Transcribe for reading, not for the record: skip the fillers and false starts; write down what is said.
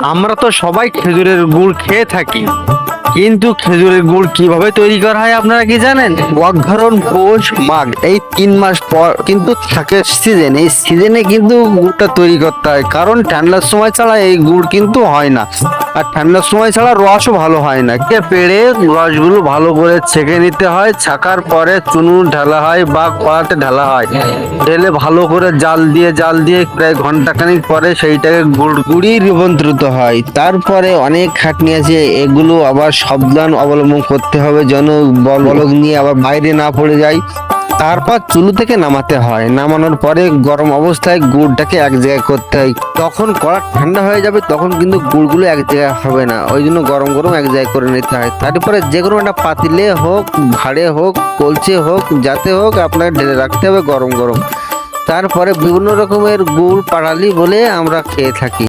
আমরা তো সবাই খেজুরের গুড় খেয়ে থাকি, কিন্তু খেজুরের গুড় কিভাবে তৈরি করা হয় আপনারা কি জানেন? অঘ্রাণ, পৌষ, মাঘ এই 3 মাস পর কিন্তু থাকে সিজন। এই সিজনে কিন্তু গুড়টা তৈরি করতে হয়, কারণ ঠান্ডার সময় ছাড়া এই গুড় কিন্তু হয় না। আর ঠান্ডার সময় ছাড়া রসও ভালো হয় না। কে পেড়ে রসগুলো ভালো করে ছেঁকে নিতে হয়। ছাকার পরে চুনুন ঢালা হয় বা কড়াতে ঢালা হয়। ঢেলে ভালো করে জাল দিয়ে প্রায় ঘন্টাখানিক পরে সেইটাকে গুড়ি রূপান্তরিত হয়। তারপরে অনেক খাটনি আছে, এগুলো আবার সাবধান অবলম্বন করতে হবে যেন বলক নিয়ে আবার বাইরে না পড়ে যায়। তারপর চুলো থেকে নামাতে হয়। নামানোর পরে গরম অবস্থায় গুড়টাকে এক জায়গায় করতে হয়। তখন কড়া ঠান্ডা হয়ে যাবে, তখন কিন্তু গুড়গুলো এক জায়গায় হবে না, ওই জন্য গরম গরম এক জায়গায় করে নিতে হয়। তারপরে যে কোনো একটা পাতিলে হোক, ভাঁড়ে হোক, কলসে হোক, যাতে হোক আপনাকে ঢেলে রাখতে হবে গরম গরম। তারপরে বিভিন্ন রকমের গুড় পাটালি বলে আমরা খেয়ে থাকি।